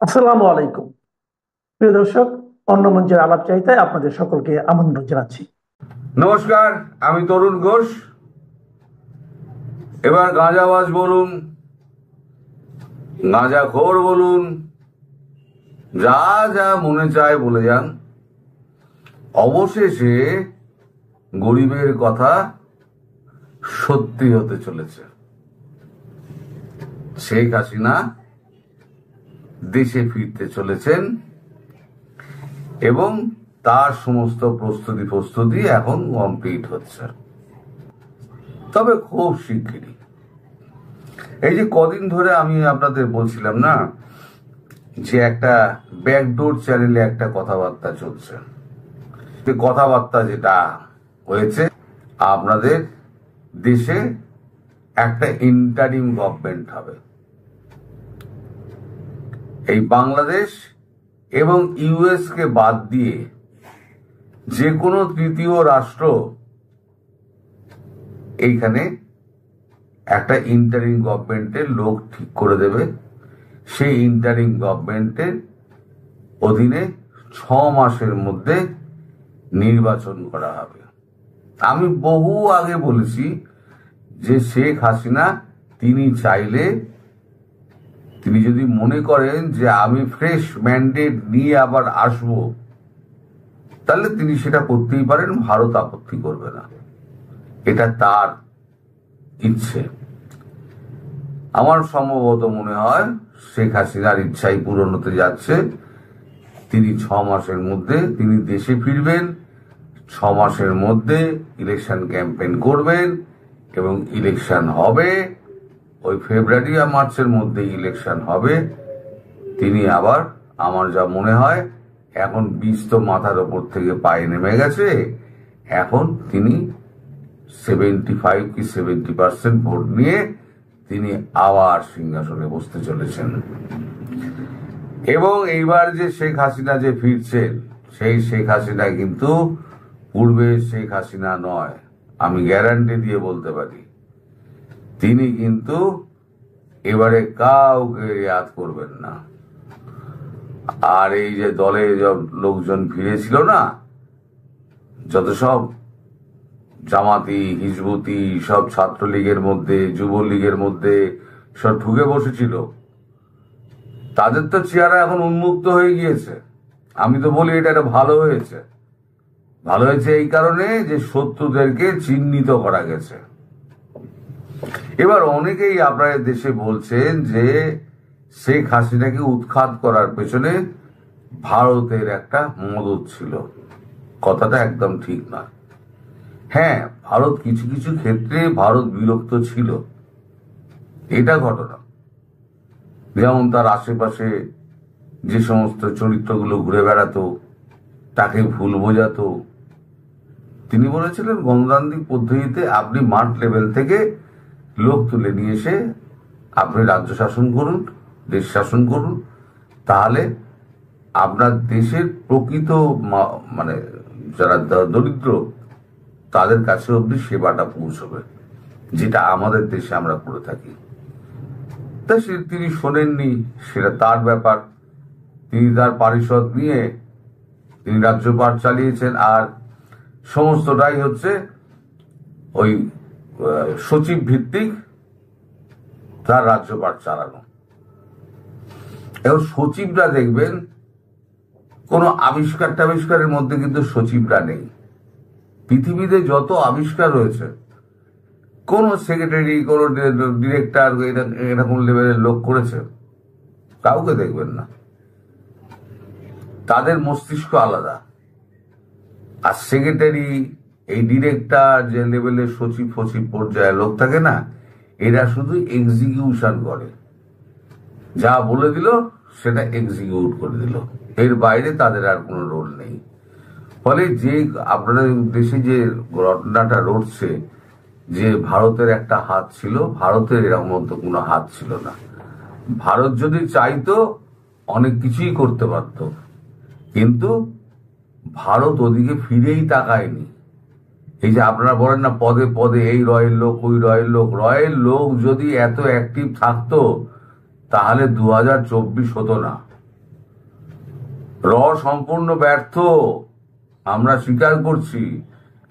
আসসালামু আলাইকুম। প্রিয় দর্শক, অন্য মঞ্চের আলাপ চাইতে আপনাদের সকলকে আমন্ত্রণ জানাচ্ছি। নমস্কার, আমি তরুণ ঘোষ। এবার গাঁজাবাজ বলুন, গাঁজাখোর বলুন, যা যা মনে চায় বলে যান, অবশেষে গরিবের কথা সত্যি হতে চলেছে। শেখ হাসিনা দেশে ফিরতে চলেছেন এবং তার সমস্ত প্রস্তুতি এখন কমপ্লিট হচ্ছে। তবে খুব শিগগিরই, এই যে কদিন ধরে আমি আপনাদের বলছিলাম না যে একটা ব্যাকডোর চ্যানেলে একটা কথাবার্তা চলছে, কথাবার্তা যেটা হয়েছে, আপনাদের দেশে একটা ইন্টারিম গভর্নমেন্ট হবে। এই বাংলাদেশ এবং ইউএস কে বাদ দিয়ে যে কোনো তৃতীয় রাষ্ট্র এইখানে একটা ইন্টারিম গভর্নমেন্টের লোক ঠিক করে দেবে। সেই ইন্টারিম গভর্নমেন্টের অধীনে 6 মাসের মধ্যে নির্বাচন করা হবে। আমি বহু আগে বলেছি যে শেখ হাসিনা তিনি চাইলে, তিনি যদি মনে করেন যে আমি ফ্রেশ ম্যান্ডেট নিয়ে আবার আসব, তাহলে তিনি সেটা করতেই পারেন, ভারত আপত্তি করবে না। এটা তার ইচ্ছে। আমার সম্ভবত মনে হয় শেখ হাসিনার ইচ্ছাই পূরণ হতে যাচ্ছে। তিনি 6 মাসের মধ্যে তিনি দেশে ফিরবেন, 6 মাসের মধ্যে ইলেকশন ক্যাম্পেইন করবেন এবং ইলেকশন হবে। ওই ফেব্রুয়ারি আর মার্চের মধ্যে ইলেকশন হবে। তিনি আবার, আমার যা মনে হয়, এখন বীজ তো মাথার ওপর থেকে পায়ে নেমে গেছে, এখন তিনি 75 কি 70% ভোট নিয়ে তিনি আবার সিংহাসনে বসতে চলেছেন। এবং এইবার যে শেখ হাসিনা যে ফিরছেন, সেই শেখ হাসিনা কিন্তু পূর্বের শেখ হাসিনা নয়, আমি গ্যারান্টি দিয়ে বলতে পারি। তিনি কিন্তু এবারে কাউকে ইয়াদ করবেন না। আর এই যে দলে লোকজন ফিরেছিল না, যত সব জামাতি, হিজবুতি, সব ছাত্রলীগের মধ্যে, যুবলীগের মধ্যে সব ঢুকে বসেছিল, তাদের তো চেহারা এখন উন্মুক্ত হয়ে গিয়েছে। আমি তো বলি এটা একটা ভালো হয়েছে। ভালো হয়েছে এই কারণে যে শত্রুদেরকে চিহ্নিত করা গেছে। এবার অনেকেই আপনার দেশে বলছেন যে শেখ হাসিনাকে উৎখাত করার পেছনে ভারতের একটা মদত ছিল। কথাটা একদম ঠিক না। হ্যাঁ, ভারত কিছু কিছু ক্ষেত্রে ভারত বিরক্ত ছিল, এটা ঘটনা। যেমন তার আশেপাশে যে সমস্ত চরিত্রগুলো ঘুরে বেড়াতো, তাকে ভুল বোঝাতো। তিনি বলেছিলেন গণতান্ত্রিক পদ্ধতিতে আপনি মাঠ লেভেল থেকে লোক তুলে নিয়ে এসে আপনি রাজ্য শাসন করুন, দেশ শাসন করুন, তাহলে আপনার দেশের প্রকৃত মানে যারা দরিদ্র তাদের কাছে অব্দি সেবাটা পৌঁছবে, যেটা আমাদের দেশে আমরা করে থাকি। তা তিনি শোনেননি, সেটা তার ব্যাপার। তিনি তার পারিষদ নিয়ে তিনি রাজ্যপাট চালিয়েছেন, আর সমস্তটাই হচ্ছে ওই সচিব ভিত্তিক তার রাজ্যপাট চালানো। এখন সচিবরা দেখবেন কোন আবিষ্কারের মধ্যে কিন্তু সচিবরা নেই। পৃথিবীতে যত আবিষ্কার রয়েছে, কোন সেক্রেটারি, কোন ডিরেক্টর এরকম লেভেলের লোক করেছে? কাউকে দেখবেন না। তাদের মস্তিষ্ক আলাদা। আর সেক্রেটারি, এই ডিরেক্টর, যে লেভেলের সচিব পর্যায়ে লোক থাকে না, এরা শুধু এক্সিকিউশন করে। যা বলে দিল সেটা এক্সিকিউট করে দিল, এর বাইরে তাদের আর কোনো রোল নেই। ফলে যে আপনাদের দেশে যে ঘটনাটা ঘটছে, যে ভারতের একটা হাত ছিল, ভারতের এরকম মতো কোনো হাত ছিল না। ভারত যদি চাইতো অনেক কিছুই করতে পারত, কিন্তু ভারত ওদিকে ফিরেই তাকায়নি। এই যে আপনারা বলেন না পদে পদে এই রয়ের লোক, ওই রয়ের লোক, রয়ের লোক যদি এত অ্যাক্টিভ থাকতো তাহলে 2024 হতো না। র সম্পূর্ণ ব্যর্থ, আমরা স্বীকার করছি।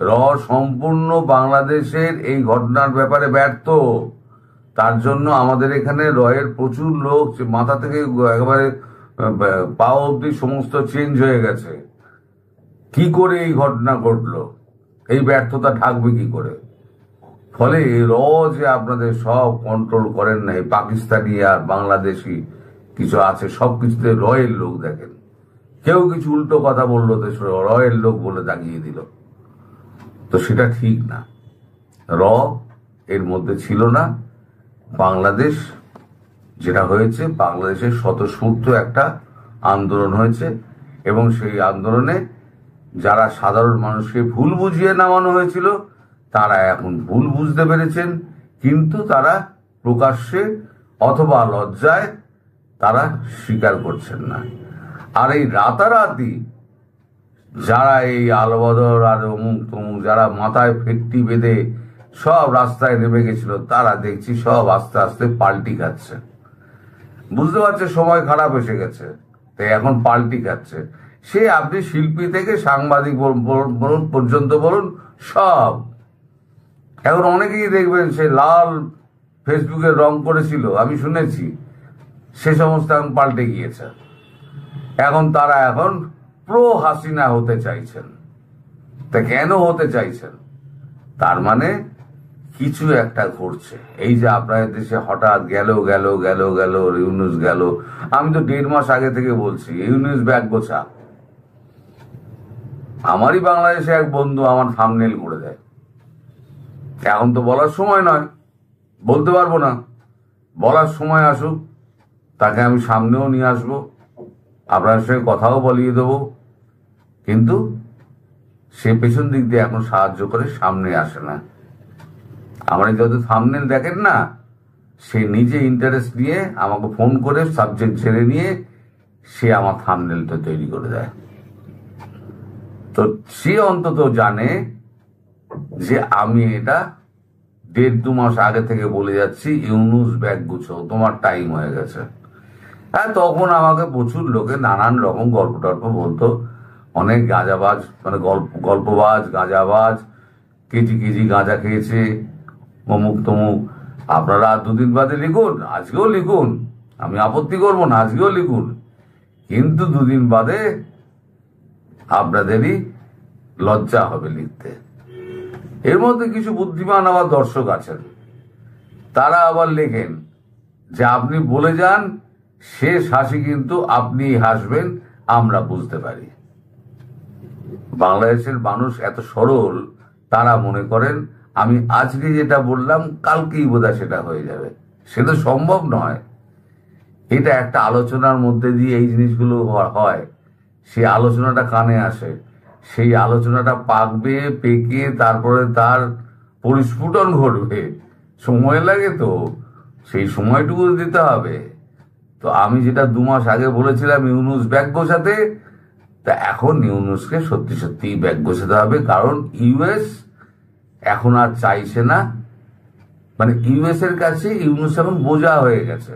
র সম্পূর্ণ বাংলাদেশের এই ঘটনার ব্যাপারে ব্যর্থ। তার জন্য আমাদের এখানে রয়ের প্রচুর লোক মাথা থেকে একেবারে পা অব্দি সমস্ত চেঞ্জ হয়ে গেছে। কি করে এই ঘটনা ঘটলো, এই ব্যর্থতা ঢাকবে কি করে? ফলে র যে আপনাদের সব কন্ট্রোল করেন না, এই পাকিস্তানি আর বাংলাদেশি কিছু আছে, সবকিছুতে রয়ের লোক দেখেন। কেউ কিছু উল্টো কথা বললো তো রয়ের লোক বলে দাগিয়ে দিল, তো সেটা ঠিক না। র এর মধ্যে ছিল না। বাংলাদেশ যেটা হয়েছে, বাংলাদেশের স্বতঃস্ফূর্ত একটা আন্দোলন হয়েছে, এবং সেই আন্দোলনে যারা সাধারণ মানুষকে ভুল বুঝিয়ে নামানো হয়েছিল তারা এখন ভুল বুঝতে পেরেছেন, কিন্তু তারা প্রকাশ্যে অথবা লজ্জায় তারা স্বীকার করছেন না। আর এই রাতারাতি যারা এই আলবদর আর অমুক তমুক যারা মাথায় ফেটটি বেঁধে সব রাস্তায় নেমে গেছিল, তারা দেখছি সব আস্তে আস্তে পাল্টি খাচ্ছে। বুঝতে পারছে সময় খারাপ এসে গেছে, তাই এখন পাল্টি খাচ্ছে। সে আপনি শিল্পী থেকে সাংবাদিক বলুন পর্যন্ত বলুন, সব এখন অনেকেই দেখবেন সে লাল ফেসবুকে রং করেছিল, আমি শুনেছি, সে সমস্ত এখন পাল্টে গিয়েছে। এখন তারা এখন প্রো হাসিনা হতে চাইছেন। তা কেন হতে চাইছেন? তার মানে কিছু একটা ঘটছে। এই যে আপনাদের দেশে হঠাৎ গেল গেল গেল গেল ইউনূস গেল, আমি তো 1.5 মাস আগে থেকে বলছি ইউনূস ব্যাগ গোছা। আমারই বাংলাদেশে এক বন্ধু আমার থাম্বনেল করে দেয়। এখন তো বলার সময় নয়, বলতে পারবো না, বলার সময় আসুক, তাকে আমি সামনেও নিয়ে আসবো, আপনার সঙ্গে কথাও বলিয়ে দেবো, কিন্তু সে পেছন দিক দিয়ে এখন সাহায্য করে, সামনে আসে না। আমার যত থাম্বনেল দেখেন না, সে নিজে ইন্টারেস্ট নিয়ে আমাকে ফোন করে সাবজেক্ট ছেড়ে নিয়ে সে আমার থাম্বনেলটা তৈরি করে দেয়। তো সে অন্তত জানে যে আমি এটা 1.5-2 মাস আগে থেকে বলে যাচ্ছি, ইউনূস ব্যাগ গুছো, তোমার টাইম হয়ে গেছে। হ্যাঁ, তখন আমাকে প্রচুর লোকে নানান রকম গল্প টল্প বলতো, অনেক গাঁজাবাজ, মানে গল্পবাজ গাঁজাবাজ, কেজি কেজি গাঁজা খেয়েছে, অমুক তমুক। আপনারা 2 দিন বাদে লিখুন, আজকেও লিখুন, আমি আপত্তি করবো না, আজকেও লিখুন, কিন্তু 2 দিন বাদে আপনাদেরই লজ্জা হবে লিখতে। এর মধ্যে কিছু বুদ্ধিমান আবার দর্শক আছেন, তারা আবার লেখেন যে আপনি বলে যান, শেষ হাসি কিন্তু আপনি হাসবেন, আমরা বুঝতে পারি। বাংলাদেশের মানুষ এত সরল, তারা মনে করেন আমি আজকে যেটা বললাম কালকেই বোধহয় সেটা হয়ে যাবে। সেটা সম্ভব নয়। এটা একটা আলোচনার মধ্যে দিয়ে এই জিনিসগুলো হয়, সেই আলোচনাটা কানে আসে, সেই আলোচনাটা পাকবে, পেকে তারপরে তার পরিস্ফুটন ঘটবে, সময় লাগে, তো সেই সময়টুকু দিতে হবে। তো আমি যেটা 2 মাস আগে বলেছিলাম ইউনূস ব্যাগ গোছাতে, তা এখন ইউনূসকে সত্যি সত্যি ব্যাগ গোছাতে হবে, কারণ ইউএস এখন আর চাইছে না, মানে ইউএস এর কাছে ইউনূস এখন বোঝা হয়ে গেছে।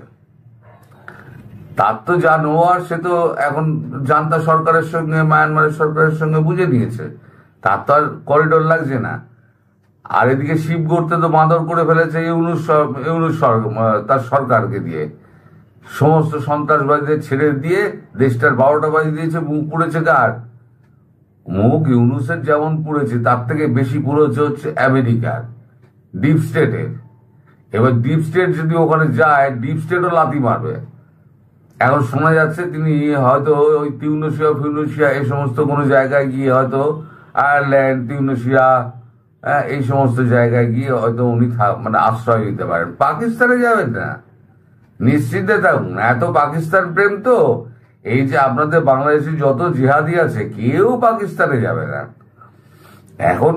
তার তো যা নেওয়ার সে তো এখন জান্তা সরকারের সঙ্গে, মায়ানমারের সরকারের সঙ্গে বুঝে নিয়েছে, তার তো আর করিডোর লাগছে না। আর এদিকে শিব গড়তে তো বাঁদর করে ফেলেছে ইউনূস তার সরকারকে দিয়ে, সমস্ত সন্ত্রাসবাদীদের ছেড়ে দিয়ে দেশটার 12টা বাজিয়ে দিয়েছে। মুখ পুড়েছে কার? মুখ ইউনূসের যেমন পুড়েছে, তার থেকে বেশি পুড়েছে হচ্ছে আমেরিকার, ডিপ স্টেটের। এবার ডিপ স্টেট যদি ওখানে যায়, ডিপ স্টেটও লাথি মারবে। এখন শোনা যাচ্ছে তিনি হয়তো ওই টিউনিসিয়া এই সমস্ত কোনো জায়গায় গিয়ে, হয়তো আয়ারল্যান্ড, টিউনিসিয়া, এই সমস্ত জায়গায় গিয়ে হয়তো উনি মানে আশ্রয় নিতে পারেন। পাকিস্তানে যাবেন না, নিশ্চিন্তে থাকুন। এত পাকিস্তান প্রেম তো, এই যে আপনাদের বাংলাদেশি যত জিহাদি আছে, কেউ পাকিস্তানে যাবে না। এখন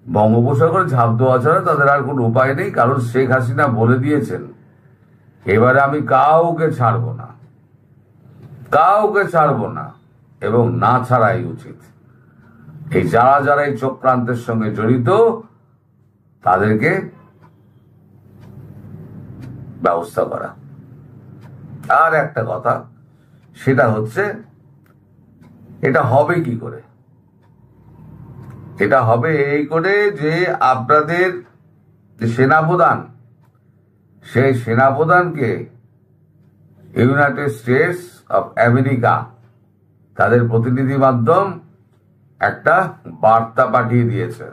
বঙ্গোপসাগরে ঝাঁপ দেওয়া ছাড়া তাদের আর কোনো উপায় নেই, কারণ শেখ হাসিনা বলে দিয়েছেন এবারে আমি কাউকে ছাড়বো না, কাউকে ছাড়বো না, এবং না ছাড়াই উচিত। এই যারা যারা এই চক্রান্তের সঙ্গে জড়িত তাদেরকে ব্যবস্থা করা। আর একটা কথা, সেটা হচ্ছে এটা হবে কি করে? এটা হবে এই করে যে আপনাদের যে সেনাপ্রধান, সেই সেনাপ্রধানকে ইউনাইটেড স্টেটস অফ আমেরিকা তাদের প্রতিনিধি মাধ্যম একটা বার্তা পাঠিয়ে দিয়েছে,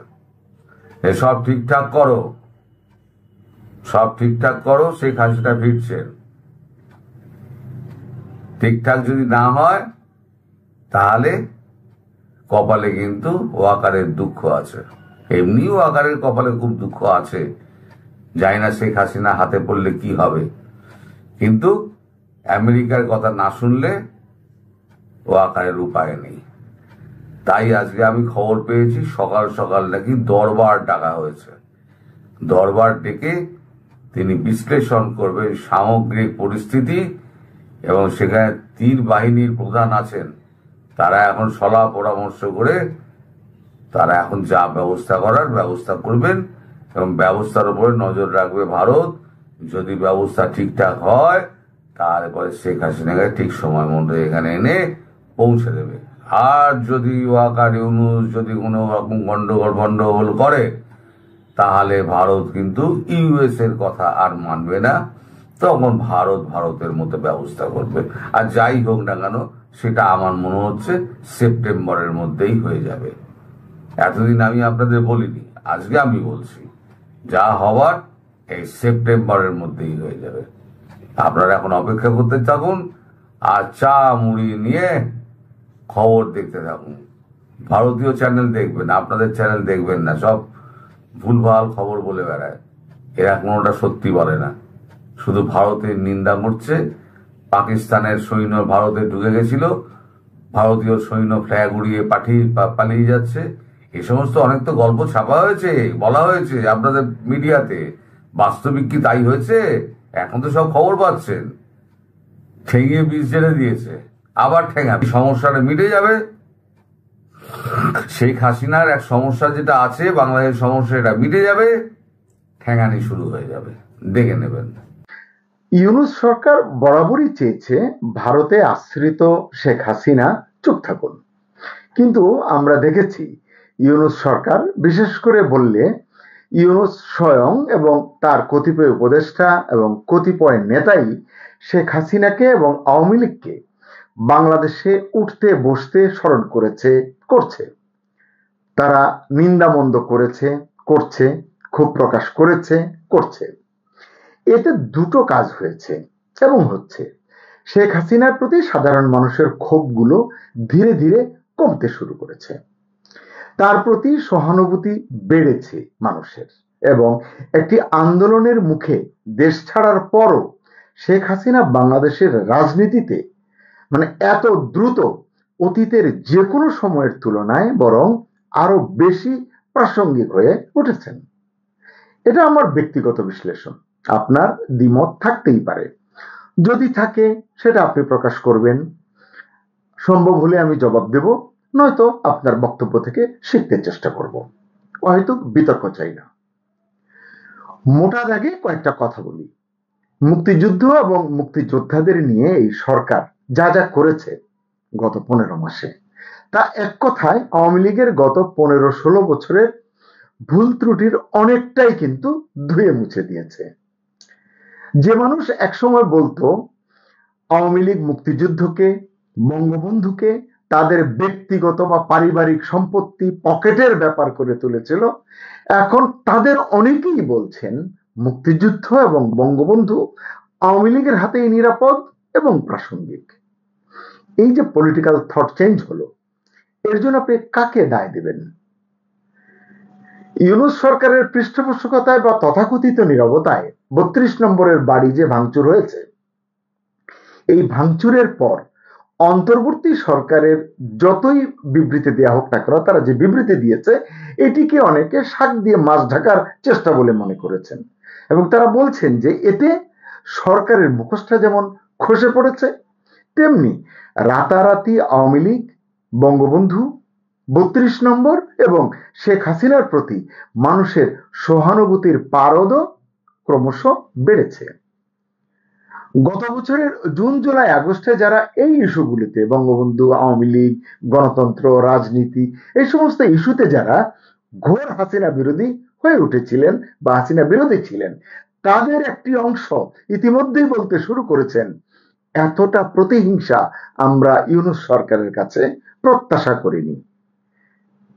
সব ঠিকঠাক করো, সব ঠিকঠাক করো, শেখ হাসিনা ফিরছেন। ঠিকঠাক যদি না হয় তাহলে কপালে কিন্তু ওয়াকারের দুঃখ আছে। এমনি ওয়াকারের কপালে খুব দুঃখ আছে, জানি না শেখ হাসিনা হাতে পড়লে কি হবে, কিন্তু আমেরিকার কথা না শুনলে ওয়াকারের উপায় নেই। তাই আজকে আমি খবর পেয়েছি সকাল সকাল নাকি দরবার ডাকা হয়েছে। দরবার ডেকে তিনি বিশ্লেষণ করবেন সামগ্রিক পরিস্থিতি, এবং সেখানে 3 বাহিনীর প্রধান আছেন, তারা এখন সলা পরামর্শ করে তারা এখন যা ব্যবস্থা করার ব্যবস্থা করবেন, এবং ব্যবস্থার উপরে নজর রাখবে ভারত। যদি ব্যবস্থা ঠিকঠাক হয় তাহলে পরে শেখ হাসিনাকে ঠিক সময় মতো এখানে এনে পৌঁছে দেবে। আর যদি ওয়াকার ইউনুস যদি কোনো রকম গন্ডগোল করে তাহলে ভারত কিন্তু ইউএস এর কথা আর মানবে না, তখন ভারতের মতো ব্যবস্থা করবে। আর যাই হোক না কেন, সেটা আমার মনে হচ্ছে সেপ্টেম্বরের মধ্যেই হয়ে যাবে। এতদিন আমি আপনাদের বলিনি, আজকে আমি বলছি, যা হওয়ার এই সেপ্টেম্বরের মধ্যেই হয়ে যাবে। আপনারা এখন অপেক্ষা করতে থাকুন আর চা মুড়ি নিয়ে খবর দেখতে থাকুন। ভারতীয় চ্যানেল দেখবেন, আপনাদের চ্যানেল দেখবেন না, সব ভুলভাল খবর বলে বেড়ায়। এরা কোনোটা সত্যি বলে না, শুধু ভারতের নিন্দা করছে। পাকিস্তানের সৈন্য ভারতে ঢুকে গেছিল, ভারতীয় সৈন্য ফ্ল্যাগ উড়িয়ে পালিয়ে যাচ্ছে, এই সমস্ত অনেক তো গল্প ছাপা হয়েছে, বলা হয়েছে আপনাদের মিডিয়াতে। বাস্তবিক কি তাই হয়েছে? এখন তো সব খবর পাচ্ছেন। ঠেঙিয়ে বিষ জেনে দিয়েছে, আবার ঠেঙা, সমস্যাটা মিটে যাবে। শেখ হাসিনার এক সমস্যা যেটা আছে, বাংলাদেশের সমস্যা, এটা মিটে যাবে, ঠেঙানি শুরু হয়ে যাবে, দেখে নেবেন। ইউনূস সরকার বরাবরই চেয়েছে ভারতে আশ্রিত শেখ হাসিনা চুপ থাকুন, কিন্তু আমরা দেখেছি ইউনূস সরকার, বিশেষ করে বললে ইউনূস স্বয়ং এবং তার কতিপয় উপদেষ্টা এবং কতিপয় নেতাই শেখ হাসিনাকে এবং আওয়ামী লীগকে বাংলাদেশে উঠতে বসতে স্মরণ করছে। তারা নিন্দামন্দ করছে, ক্ষোভ প্রকাশ করছে। এতে দুটো কাজ হয়েছে এবং হচ্ছে। শেখ হাসিনার প্রতি সাধারণ মানুষের ক্ষোভগুলো ধীরে ধীরে কমতে শুরু করেছে, তার প্রতি সহানুভূতি বেড়েছে মানুষের, এবং একটি আন্দোলনের মুখে দেশ ছাড়ার পরও শেখ হাসিনা বাংলাদেশের রাজনীতিতে এত দ্রুত অতীতের যে কোনো সময়ের তুলনায় বরং আরো বেশি প্রাসঙ্গিক হয়ে উঠেছেন। এটা আমার ব্যক্তিগত বিশ্লেষণ, আপনার দ্বিমত থাকতেই পারে। যদি থাকে সেটা আপনি প্রকাশ করবেন, সম্ভব হলে আমি জবাব দেব, নয়তো আপনার বক্তব্য থেকে শিখতে চেষ্টা করব। হয়তো বিতর্ক চাই না। মোটা দাগে কয়েকটা কথা বলি। মুক্তিযুদ্ধ এবং মুক্তিযোদ্ধাদের নিয়ে এই সরকার যা যা করেছে গত 15 মাসে, তা এক কথায় আওয়ামী লীগের গত 15-16 বছরের ভুল ত্রুটির অনেকটাই কিন্তু ধুয়ে মুছে দিয়েছে। যে মানুষ একসময় বলতো আওয়ামী লীগ মুক্তিযুদ্ধকে, বঙ্গবন্ধুকে তাদের ব্যক্তিগত বা পারিবারিক সম্পত্তি, পকেটের ব্যাপার করে তুলেছিল, এখন তাদের অনেকেই বলছেন মুক্তিযুদ্ধ এবং বঙ্গবন্ধু আওয়ামী লীগের হাতেই নিরাপদ এবং প্রাসঙ্গিক। এই যে পলিটিক্যাল থট চেঞ্জ হলো, এর জন্য আপনি কাকে দায় দেবেন? ইউনূস সরকারের পৃষ্ঠপোষকতায় বা তথাকথিত নীরবতায় 32 নম্বরের বাড়ি যে ভাঙচুর হয়েছে, এই ভাঙচুরের পর অন্তর্বর্তী সরকারের যতই বিবৃতি দেওয়া হোক না কেন, তারা যে বিবৃতি দিয়েছে এটিকে অনেকে শাক দিয়ে মাছ ঢাকার চেষ্টা বলে মনে করেছেন, এবং তারা বলছেন যে এতে সরকারের মুখোশটা যেমন খসে পড়েছে, তেমনি রাতারাতি আওয়ামী লীগ, বঙ্গবন্ধু, 32 নম্বর এবং শেখ হাসিনার প্রতি মানুষের সহানুভূতির পারদও ক্রমশ বেড়েছে। গত বছরের জুন জুলাই আগস্টে যারা এই ইস্যুগুলিতে বঙ্গবন্ধু, আওয়ামী লীগ, গণতন্ত্র, রাজনীতি এই সমস্ত ইস্যুতে যারা ঘোর হাসিনা বিরোধী হয়ে উঠেছিলেন বা হাসিনা বিরোধী ছিলেন, তাদের একটি অংশ ইতিমধ্যেই বলতে শুরু করেছেন, এতটা প্রতিহিংসা আমরা ইউনূস সরকারের কাছে প্রত্যাশা করিনি।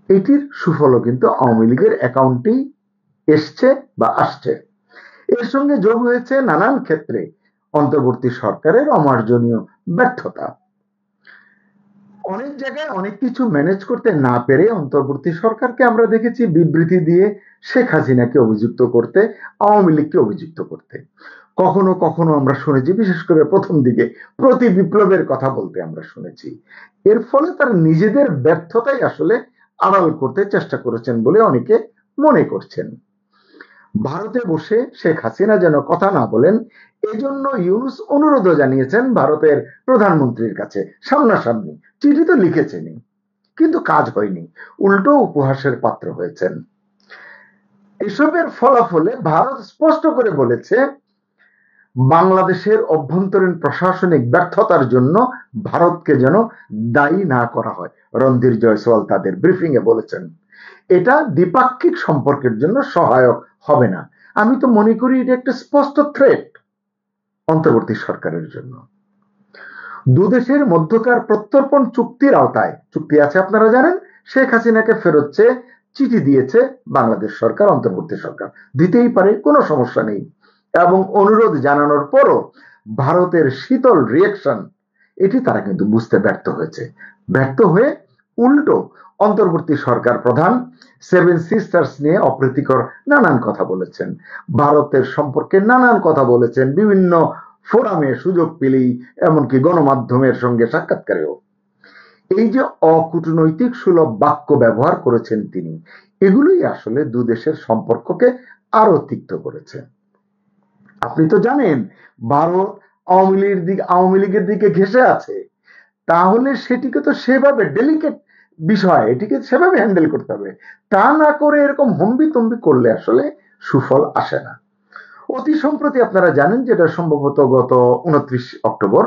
এটির সুফলও কিন্তু আওয়ামী লীগের অ্যাকাউন্টেই এসছে বা আসছে। এর সঙ্গে যোগ হয়েছে নানান ক্ষেত্রে অন্তর্বর্তী সরকারের অমার্জনীয় ব্যর্থতা। অনেক জায়গায় অনেক কিছু ম্যানেজ করতে না পেরে অন্তর্বর্তী সরকারকে আমরা দেখেছি বিবৃতি দিয়ে শেখ হাসিনাকে অভিযুক্ত করতে, আওয়ামী লীগকে অভিযুক্ত করতে। কখনো কখনো আমরা শুনেছি, বিশেষ করে প্রথম দিকে প্রতি বিপ্লবের কথা বলতে আমরা শুনেছি। এর ফলে তারা নিজেদের ব্যর্থতাই আসলে আড়াল করতে চেষ্টা করেছেন বলে অনেকে মনে করছেন। ভারতে বসে শেখ হাসিনা যেন কথা না বলেন, এজন্য ইউনূস অনুরোধও জানিয়েছেন ভারতের প্রধানমন্ত্রীর কাছে সামনাসামনি। চিঠি তো লিখেছেনই, কিন্তু কাজ হয়নি, উল্টো উপহাসের পাত্র হয়েছেন। এসবের ফলাফলে ভারত স্পষ্ট করে বলেছে, বাংলাদেশের অভ্যন্তরীণ প্রশাসনিক ব্যর্থতার জন্য ভারতকে যেন দায়ী না করা হয়। রণধীর জয়সওয়াল তাদের ব্রিফিং এ বলেছেন এটা দ্বিপাক্ষিক সম্পর্কের জন্য সহায়ক হবে না। আমি তো মনে করি এটা একটা স্পষ্ট থ্রেট অন্তর্বর্তী সরকারের জন্য। দুদেশের মধ্যকার প্রত্যর্পণ চুক্তির আওতায়, চুক্তি আছে আপনারা জানেন, শেখ হাসিনাকে ফেরত চেয়ে চিঠি দিয়েছে বাংলাদেশ সরকার, অন্তর্বর্তী সরকার দিতেই পারে, কোনো সমস্যা নেই। এবং অনুরোধ জানানোর পরও ভারতের শীতল রিয়াকশন, এটি তারা কিন্তু বুঝতে ব্যর্থ হয়েছে। ব্যর্থ হয়ে উল্টো অন্তর্বর্তী সরকার প্রধান সেভেন সিস্টার্স নিয়ে অপ্রীতিকর নানান কথা বলেছেন, ভারতের সম্পর্কে নানান কথা বলেছেন, বিভিন্ন ফোরামে সুযোগ পেলেই, এমনকি গণমাধ্যমের সঙ্গে সাক্ষাৎকারেও। এই যে অকূটনৈতিক সুলভ বাক্য ব্যবহার করেছেন তিনি, এগুলোই আসলে দুদেশের সম্পর্ককে আরো তিক্ত করেছে। আপনি তো জানেন ভারত আওয়ামী লীগের দিকে ঘেঁষে আছে, তাহলে সেটিকে তো সেভাবে ডেলিকেট বিষয়, এটিকে সেভাবে হ্যান্ডেল করতে হবে। তা না করে এরকম হম্বিতম্বি করলে আসলে সুফল আসে না। অতি সম্প্রতি আপনারা জানেন, যেটা সম্ভবত গত 29 অক্টোবর,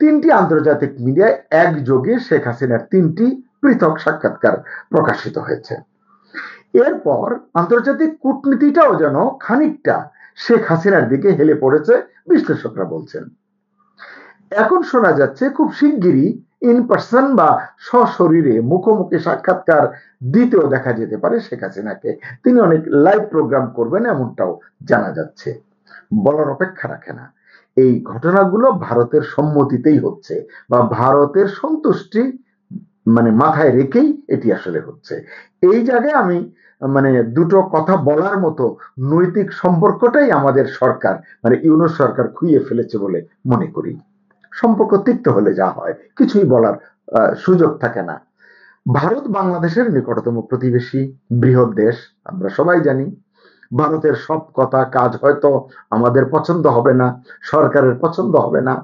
3টি আন্তর্জাতিক মিডিয়ায় একযোগে শেখ হাসিনার 3টি পৃথক সাক্ষাৎকার প্রকাশিত হয়েছে। এরপর আন্তর্জাতিক কূটনীতিটাও যেন খানিকটা শেখ হাসিনার দিকে হেলে পড়েছে বিশ্লেষকরা বলছেন। এখন শোনা যাচ্ছে খুব শিগগিরই ইন পার্সন বা সশরীরে মুখোমুখি সাক্ষাৎকার দিতেও দেখা যেতে পারে শেখ হাসিনাকে। তিনি অনেক লাইভ প্রোগ্রাম করবেন এমনটাও জানা যাচ্ছে। বলার অপেক্ষা রাখে না। এই ঘটনাগুলো ভারতের সম্মতিতেই হচ্ছে বা ভারতের সন্তুষ্টি মাথায় রেখেই এটি আসলে হচ্ছে। এই জায়গায় আমি দুটো কথা বলার মতো নৈতিক সম্পর্কটাই আমাদের সরকার ইউনূস সরকার খুইয়ে ফেলেছে বলে মনে করি। সম্পর্ক তিক্ত হলে যা হয়, কিছুই বলার সুযোগ থাকে না। ভারত বাংলাদেশের নিকটতম প্রতিবেশী, বৃহৎ দেশ, আমরা সবাই জানি। ভারতের সব কথা কাজ হয়তো আমাদের পছন্দ হবে না, সরকারের পছন্দ হবে না।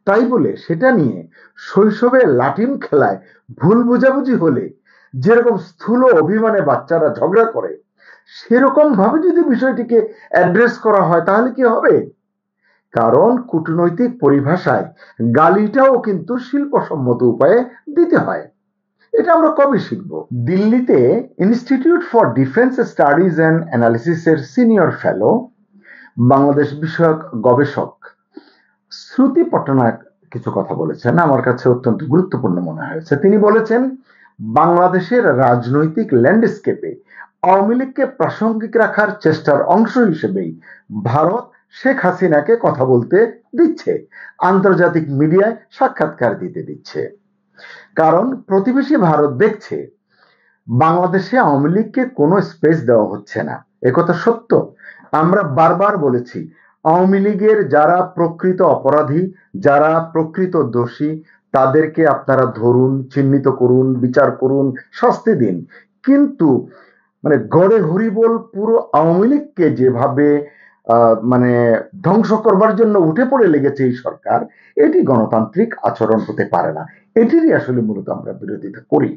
তাই বলে সেটা নিয়ে শৈশবে লাঠিম খেলায় ভুল বোঝাবুঝি হলে যেরকম স্থূল অভিমানে বাচ্চারা ঝগড়া করে, সেরকম ভাবে যদি বিষয়টিকে অ্যাড্রেস করা হয় তাহলে কি হবে? কারণ কূটনৈতিক পরিভাষায় গালিটাও কিন্তু শিল্পসম্মত উপায়ে দিতে হয়। এটা আমরা কবে শিখবো? দিল্লিতে institute for defence studies and অ্যানালিসিসের সিনিয়র ফেলো, বাংলাদেশ বিষয়ক গবেষক শ্রুতি পট্টনায়ক কিছু কথা বলেছেন, আমার কাছে অত্যন্ত গুরুত্বপূর্ণ মনে হয়েছে। তিনি বলেছেন, বাংলাদেশের রাজনৈতিক ল্যান্ডস্কেপে আওয়ামী লীগকে প্রাসঙ্গিক রাখার চেষ্টার অংশ হিসেবেই ভারত শেখ হাসিনাকে কথা বলতে দিচ্ছে, আন্তর্জাতিক মিডিয়ায় সাক্ষাৎকার দিতে দিচ্ছে। কারণ প্রতিবেশী ভারত দেখছে বাংলাদেশে আওয়ামী লীগকে কোনো স্পেস দেওয়া হচ্ছে না। একথা সত্য। আমরা বারবার বলেছি, আওয়ামী লীগের যারা প্রকৃত অপরাধী, যারা প্রকৃত দোষী, তাদেরকে আপনারা ধরুন, চিহ্নিত করুন, বিচার করুন, শাস্তি দিন। কিন্তু গড়ে হরিবোল পুরো আওয়ামী লীগকে যেভাবে ধ্বংস করবার জন্য উঠে পড়ে লেগেছে এই সরকার, এটি গণতান্ত্রিক আচরণ হতে পারে না। এটিরই আসলে মূলত আমরা বিরোধিতা করি।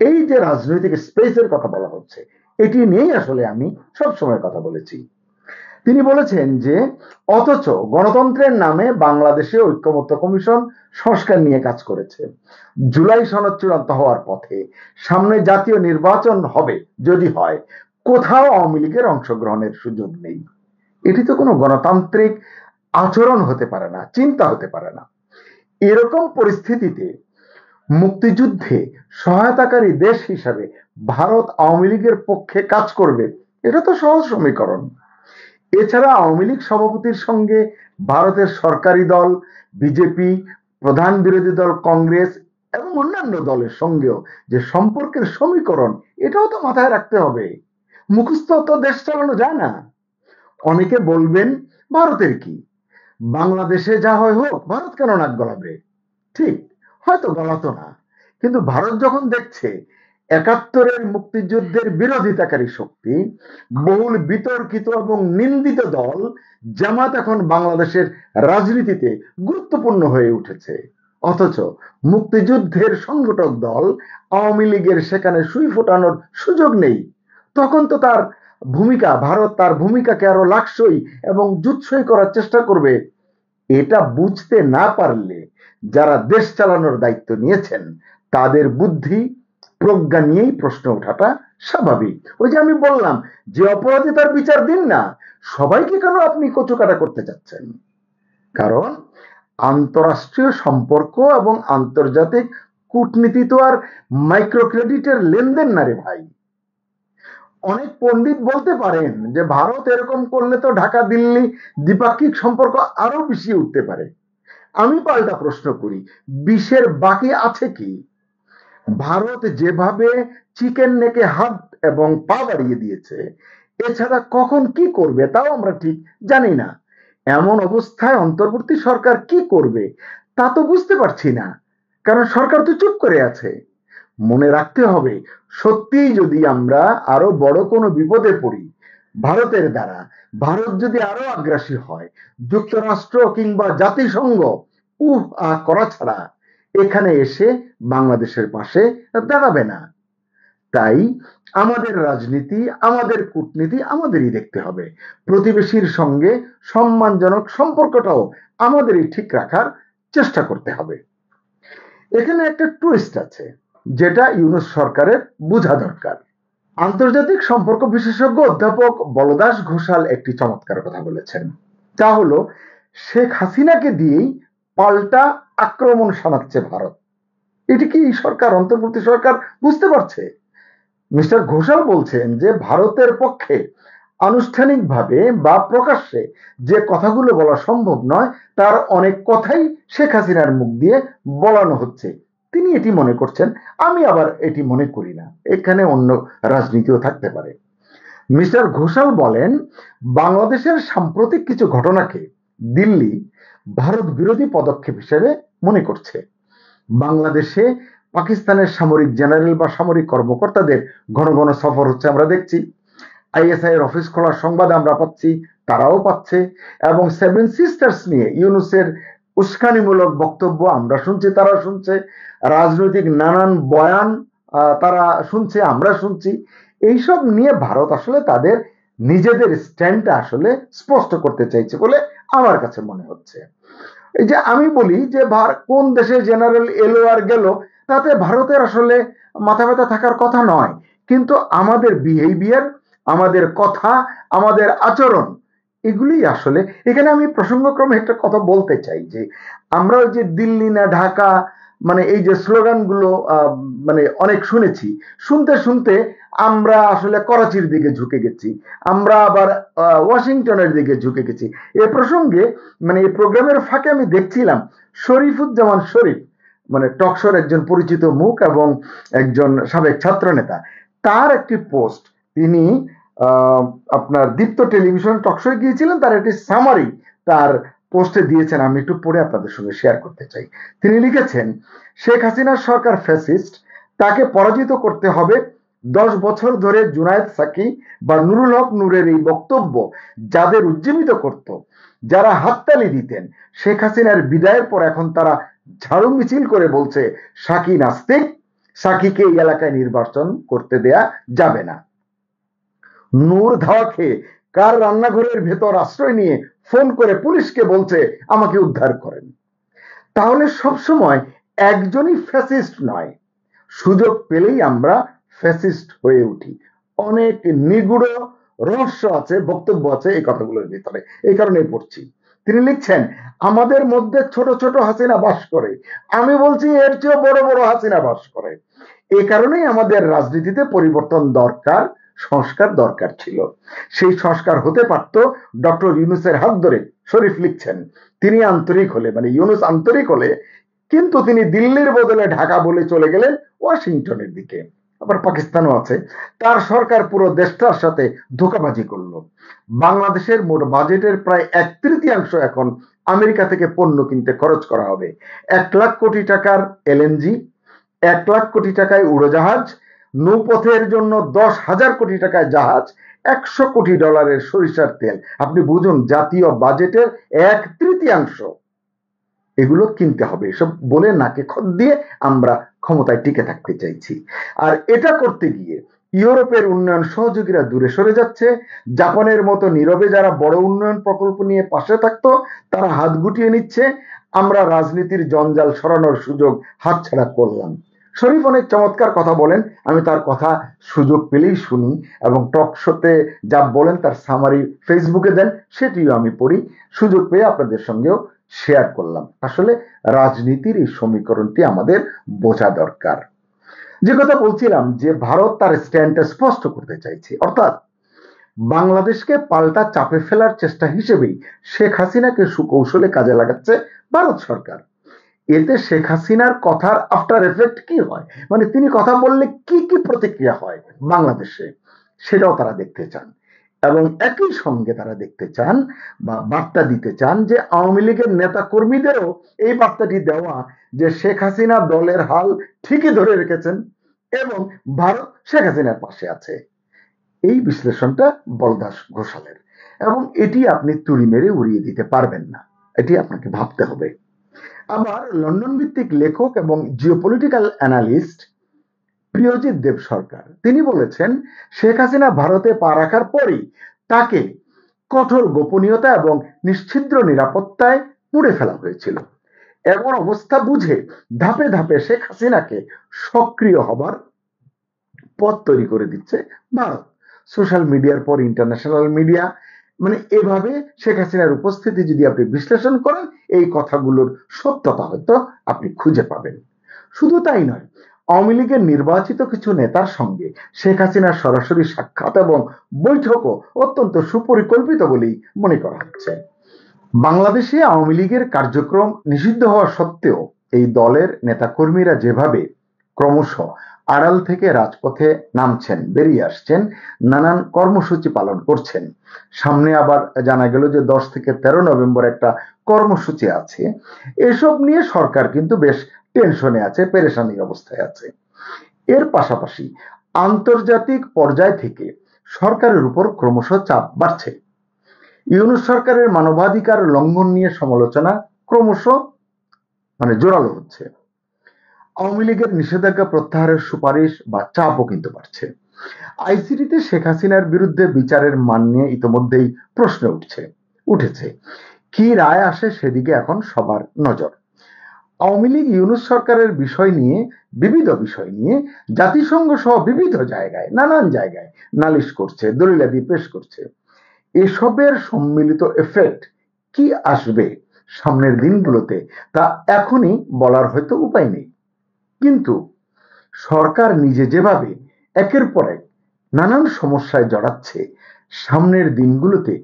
এই যে রাজনৈতিক স্পেসের কথা বলা হচ্ছে, এটি নিয়েই আসলে আমি সবসময় কথা বলেছি। তিনি বলেছেন যে অথচ গণতন্ত্রের নামে বাংলাদেশে ঐক্যমত্য কমিশন সংস্কার নিয়ে কাজ করেছে, জুলাই সনদ চূড়ান্ত হওয়ার পথে, সামনে জাতীয় নির্বাচন হবে, যদি হয় কোথাও আওয়ামী লীগের অংশগ্রহণের সুযোগ নেই। এটি তো কোনো গণতান্ত্রিক আচরণ হতে পারে না, চিন্তা হতে পারে না। এরকম পরিস্থিতিতে মুক্তিযুদ্ধে সহায়তাকারী দেশ হিসাবে ভারত আওয়ামী লীগের পক্ষে কাজ করবে, এটা তো সহজ সমীকরণ। এছাড়া আওয়ামী লীগ সভাপতির সঙ্গে ভারতের সরকারি দল বিজেপি, প্রধান বিরোধী দল কংগ্রেস এবং অন্যান্য দলের সঙ্গেও যে সম্পর্কের সমীকরণ, এটাও তো মাথায় রাখতে হবে। মুখস্থ তো দেশ চালানো যায় না। অনেকে বলবেন ভারতের কি, বাংলাদেশে যা হয় হোক, ভারত কেন নাক গলাবে? ঠিক, হয়তো গলাতো না, কিন্তু ভারত যখন দেখছে ৭১-এর মুক্তিযুদ্ধের বিরোধিতাকারী শক্তি, বহুল বিতর্কিত এবং নিন্দিত দল জামাত এখন বাংলাদেশের রাজনীতিতে গুরুত্বপূর্ণ হয়ে উঠেছে, অথচ মুক্তিযুদ্ধের সংগঠক দল আওয়ামী লীগের সেখানে সুই ফোটানোর সুযোগ নেই, তখন তো তার ভূমিকা, ভারত তার ভূমিকাকে আরো লাকসই এবং জুৎসই করার চেষ্টা করবে। এটা বুঝতে না পারলে যারা দেশ চালানোর দায়িত্ব নিয়েছেন তাদের বুদ্ধি প্রজ্ঞা নিয়েই প্রশ্ন ওঠাটা স্বাভাবিক। ওই যে আমি বললাম, যে অপরাধী তার বিচার দিন না, সবাইকে কেন আপনি কচুকাটা করতে চাচ্ছেন? কারণ আন্তরাষ্ট্রীয় সম্পর্ক এবং আন্তর্জাতিক কূটনীতি তো আর মাইক্রো ক্রেডিটের লেনদেন না রে ভাই। অনেক পণ্ডিত বলতে পারেন যে ভারত এরকম করলে তো ঢাকা দিল্লি দ্বিপাক্ষিক সম্পর্ক আরো বেশি উঠতে পারে। আমি পাল্টা প্রশ্ন করি, বিষের বাকি আছে কি? ভারত যেভাবে চিকেন নেকে হাত এবং পা বাড়িয়ে দিয়েছে, এছাড়া কখন কি করবে তাও আমরা ঠিক জানি না। এমন অবস্থায় অন্তর্বর্তী সরকার কি করবে তা তো বুঝতে পারছি না, কারণ সরকার তো চুপ করে আছে। মনে রাখতে হবে, সত্যিই যদি আমরা আরো বড় কোনো বিপদে পড়ি ভারতের দ্বারা, ভারত যদি আরো আগ্রাসী হয়, যুক্তরাষ্ট্র কিংবা জাতিসংঘ করা ছাড়া এখানে এসে বাংলাদেশের পাশে দাঁড়াবে না। তাই আমাদের রাজনীতি, আমাদের কূটনীতি আমাদেরই দেখতে হবে। প্রতিবেশীর সঙ্গে সম্মানজনক সম্পর্কটাও আমাদেরই ঠিক রাখার চেষ্টা করতে হবে। এখানে একটা টুইস্ট আছে, যেটা ইউনূস সরকারের বোঝা দরকার। আন্তর্জাতিক সম্পর্ক বিশেষজ্ঞ অধ্যাপক বলদাস ঘোষাল একটি চমৎকার কথা বলেছেন, তা হলো শেখ হাসিনাকে দিয়েই পাল্টা আক্রমণ শানাচ্ছে ভারত। এটি কি সরকার, অন্তর্বর্তী সরকার বুঝতে পারছে? মিস্টার ঘোষাল বলছেন যে ভারতের পক্ষে আনুষ্ঠানিকভাবে বা প্রকাশ্যে যে কথাগুলো বলা সম্ভব নয়, তার অনেক কথাই শেখ হাসিনার মুখ দিয়ে বলানো হচ্ছে। তিনি এটি মনে করছেন, আমি আবার এটি মনে করি না, এখানে অন্য রাজনীতিও থাকতে পারে। মিস্টার ঘোষাল বলেন, বাংলাদেশের সাম্প্রতিক কিছু ঘটনাকে দিল্লি ভারত বিরোধী পদক্ষেপ হিসেবে মনে করছে। বাংলাদেশে পাকিস্তানের সামরিক জেনারেল বা সামরিক কর্মকর্তাদের ঘন ঘন সফর হচ্ছে, আমরা দেখছি। আইএসআই এর অফিস খোলার সংবাদ আমরা পাচ্ছি, তারাও পাচ্ছে, এবং সেভেন সিস্টার্স নিয়ে ইউনূসের উস্কানিমূলক বক্তব্য আমরা শুনছি, তারা শুনছে, রাজনৈতিক নানান বয়ান তারা শুনছে, আমরা শুনছি। এইসব নিয়ে ভারত আসলে তাদের নিজেদের স্ট্যান্ডটা আসলে স্পষ্ট করতে চাইছে বলে আমার কাছে মনে হচ্ছে। এই যে আমি বলি যে কোন দেশে জেনারেল এলো আর গেল, তাতে ভারতের আসলে মাথা ব্যথা থাকার কথা নয়, কিন্তু আমাদের বিহেভিয়ার, আমাদের কথা, আমাদের আচরণ, এগুলি আসলে। এখানে আমি প্রসঙ্গক্রমে একটা কথা বলতে চাই যে আমরা ওই যে দিল্লি না ঢাকা, মানে এই যে স্লোগানগুলো মানে অনেক শুনেছি, শুনতে শুনতে আমরা আসলে করাচির দিকে ঝুঁকে গেছি, আমরা আবার ওয়াশিংটনের দিকে ঝুঁকে গেছি। এ প্রসঙ্গে মানে এই প্রোগ্রামের ফাঁকে আমি দেখছিলাম শরীফুজ্জামান শরীফ, মানে টকশোর একজন পরিচিত মুখ এবং একজন সাবেক ছাত্র নেতা, তার একটি পোস্ট, তিনি আপনার দীপ্ত টেলিভিশন টকশোয় গিয়েছিলেন, তার একটি সামারি তার পোস্টে দিয়েছেন, আমি একটু পড়ে আপনাদের সঙ্গে শেয়ার করতে চাই। তিনি লিখেছেন, শেখ হাসিনার সরকার ফ্যাসিস্ট, তাকে পরাজিত করতে হবে। 10 বছর ধরে জুনায়েদ সাকি বা নুরুল হক নূরের এই বক্তব্য যাদের উজ্জীবিত করত, যারা হাততালি দিতেন, শেখ হাসিনার বিদায়ের পর এখন তারা ঝাড়ু মিছিল করে বলছে সাকি নাস্তিক, সাকিকে এই এলাকায় নির্বাচন করতে দেয়া যাবে না। নূর ধাওয়া খেয়ে কার রান্নাঘরের ভেতর আশ্রয় নিয়ে ফোন করে পুলিশকে বলছে আমাকে উদ্ধার করেন। তাহলে সবসময় একজনই ফ্যাসিস্ট নয়, সুযোগ পেলেই আমরা ফ্যাসিস্ট হয়ে উঠি। অনেক নিগুড় রহস্য আছে, বক্তব্য আছে এই কথাগুলোর ভিতরে, এই কারণে পড়ছি। তিনি লিখছেন, আমাদের মধ্যে ছোট ছোট হাসিনা বাস করে, আমি বলছি এর চেয়ে বড় বড় হাসিনা বাস করে। এই কারণেই আমাদের রাজনীতিতে পরিবর্তন দরকার, সংস্কার দরকার ছিল। সেই সংস্কার হতে পারত ডক্টর ইউনূসের হাত ধরে। শরীফ লিখছেন, তিনি আন্তরিক হলে, মানে ইউনূস আন্তরিক হলে, কিন্তু তিনি দিল্লির বদলে ঢাকা বলে চলে গেলেন ওয়াশিংটনের দিকে। আবার পাকিস্তানও আছে, তার সরকার পুরো দেশটার সাথে ধোঁকাবাজি করলো। বাংলাদেশের মোট বাজেটের প্রায় 1/3 এখন আমেরিকা থেকে পণ্য কিনতে খরচ করা হবে। 1 লাখ কোটি টাকার এলএনজি, 1 লাখ কোটি টাকায় উড়োজাহাজ, নৌপথের জন্য 10,000 কোটি টাকায় জাহাজ, 100 কোটি ডলারের সরিষার তেল। আপনি বুঝুন, জাতীয় বাজেটের 1/3 এগুলো কিনতে হবে। এসব বলে নাকে খত দিয়ে আমরা ক্ষমতায় টিকে থাকতে চাইছি। আর এটা করতে গিয়ে ইউরোপের উন্নয়ন সহযোগীরা দূরে সরে যাচ্ছে। জাপানের মতো নীরবে যারা বড় উন্নয়ন প্রকল্প নিয়ে পাশে থাকতো তারা হাত গুটিয়ে নিচ্ছে। আমরা রাজনীতির জঞ্জাল সরানোর সুযোগ হাতছাড়া করলাম। শরীফ অনেক চমৎকার কথা বলেন, আমি তার কথা সুযোগ পেলেই শুনি, এবং টক শোতে যা বলেন তার সামারি ফেসবুকে দেন, সেটিও আমি পড়ি। সুযোগ পেয়ে আপনাদের সঙ্গেও শেয়ার করলাম। আসলে রাজনীতির এই সমীকরণটি আমাদের বোঝা দরকার। যে কথা বলছিলাম, যে ভারত তার স্ট্যান্ডটা স্পষ্ট করতে চাইছে, অর্থাৎ বাংলাদেশকে পাল্টা চাপে ফেলার চেষ্টা হিসেবেই শেখ হাসিনাকে সুকৌশলে কাজে লাগাচ্ছে ভারত সরকার। এতে শেখ হাসিনার কথার আফটার এফেক্ট কি হয়, মানে তিনি কথা বললে কি কি প্রতিক্রিয়া হয় বাংলাদেশে, সেটাও তারা দেখতে চান। এবং একই সঙ্গে তারা দেখতে চান বা বার্তা দিতে চান যে আওয়ামী লীগের নেতা কর্মীদেরও এই বার্তাটি দেওয়া যে শেখ হাসিনা দলের হাল ঠিকই ধরে রেখেছেন এবং ভারত শেখ হাসিনার পাশে আছে। এই বিশ্লেষণটা বলদাস ঘোষালের, এবং এটি আপনি তুড়ি মেরে উড়িয়ে দিতে পারবেন না, এটি আপনাকে ভাবতে হবে। আবার লন্ডন ভিত্তিক লেখক এবং জিওপলিটিক্যাল অ্যানালিস্ট প্রিয়জিৎ দেব সরকার, তিনি বলেছেন শেখ হাসিনা ভারতে পা রাখার পরই তাকে কঠোর গোপনীয়তা এবং নিশ্ছিদ্র নিরাপত্তায় মুড়ে ফেলা হয়েছিল। এমন অবস্থা বুঝে ধাপে ধাপে শেখ হাসিনাকে সক্রিয় হবার পথ তৈরি করে দিচ্ছে ভারত। সোশ্যাল মিডিয়ার পর ইন্টারন্যাশনাল মিডিয়া, মানে এভাবে শেখ হাসিনার উপস্থিতি যদি আপনি বিশ্লেষণ করেন, এই কথাগুলোর সত্যতা হয়তো আপনি খুঁজে পাবেন। শুধু তাই নয়, আওয়ামী লীগের নির্বাচিত কিছু নেতার সঙ্গে শেখ হাসিনার সরাসরি সাক্ষাৎ এবং বৈঠকও অত্যন্ত সুপরিকল্পিত বলেই মনে করা হচ্ছে। বাংলাদেশে আওয়ামী লীগের কার্যক্রম নিষিদ্ধ হওয়া সত্ত্বেও এই দলের নেতাকর্মীরা যেভাবে ক্রমশ আড়াল থেকে রাজপথে নামছেন, বেরিয়ে আসছেন, নানান কর্মসূচি পালন করছেন। সামনে আবার জানা গেল যে 10 থেকে 13 নভেম্বর একটা কর্মসূচি আছে। এসব নিয়ে সরকার কিন্তু বেশ টেনশনে আছে, পেরেশানির অবস্থায় আছে। এর পাশাপাশি আন্তর্জাতিক পর্যায় থেকে সরকারের উপর ক্রমশ চাপ বাড়ছে। ইউনূস সরকারের মানবাধিকার লঙ্ঘন নিয়ে সমালোচনা ক্রমশ জোরালো হচ্ছে। আওয়ামী লীগের নিষেধাজ্ঞা প্রত্যাহারের সুপারিশ বা চাপও কিন্তু বাড়ছে। আইসিটিতে শেখ হাসিনার বিরুদ্ধে বিচারের মান নিয়ে ইতোমধ্যেই প্রশ্ন উঠেছে। কি রায় আসে সেদিকে এখন সবার নজর। আওয়ামী লীগ ইউনূস সরকারের বিবিধ বিষয় নিয়ে জাতিসংঘ সহ বিবিধ জায়গায়, নানান জায়গায় নালিশ করছে, দলিলাদি পেশ করছে। এসবের সম্মিলিত এফেক্ট কি আসবে সামনের দিনগুলোতে তা এখনই বলার হয়তো উপায় নেই। কিন্তু সরকার নিজে যেভাবে একের পর এক নানান সমস্যায় জড়াচ্ছে, সামনের দিনগুলোতে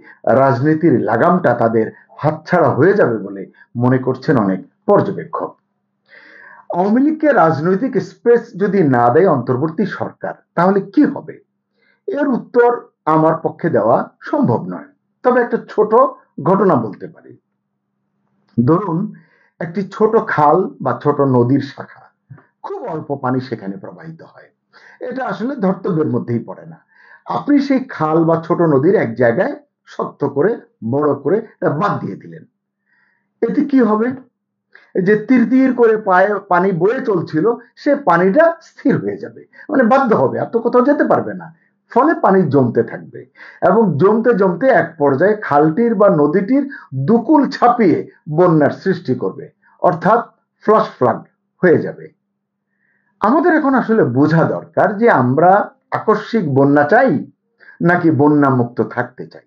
রাজনীতির লাগামটা তাদের হাতছাড়া হয়ে যাবে বলে মনে করছেন অনেক পর্যবেক্ষক। আওয়ামী লীগকে রাজনৈতিক স্পেস যদি না দেয় অন্তর্বর্তী সরকার, তাহলে কি হবে? এর উত্তর আমার পক্ষে দেওয়া সম্ভব নয়, তবে একটা ছোট ঘটনা বলতে পারি। ধরুন, একটি ছোট খাল বা ছোট নদীর শাখা, খুব অল্প পানি সেখানে প্রবাহিত হয়, এটা আসলে ধর্তব্যের মধ্যেই পড়ে না। আপনি সেই খাল বা ছোট নদীর এক জায়গায় শক্ত করে বড় করে বাঁধ দিয়ে দিলেন। এতে কি হবে? যে তীর করে পানি বয়ে চলছিল, সে পানিটা স্থির হয়ে যাবে, বাধ্য হবে, আর তো কোথাও যেতে পারবে না। ফলে পানি জমতে থাকবে এবং জমতে জমতে এক পর্যায়ে খালটির বা নদীটির দুকুল ছাপিয়ে বন্যার সৃষ্টি করবে, অর্থাৎ ফ্লাশ ফ্লাড হয়ে যাবে। আমাদের এখন আসলে বোঝা দরকার যে আমরা আকস্মিক বন্যা চাই নাকি বন্যা মুক্ত থাকতে চাই।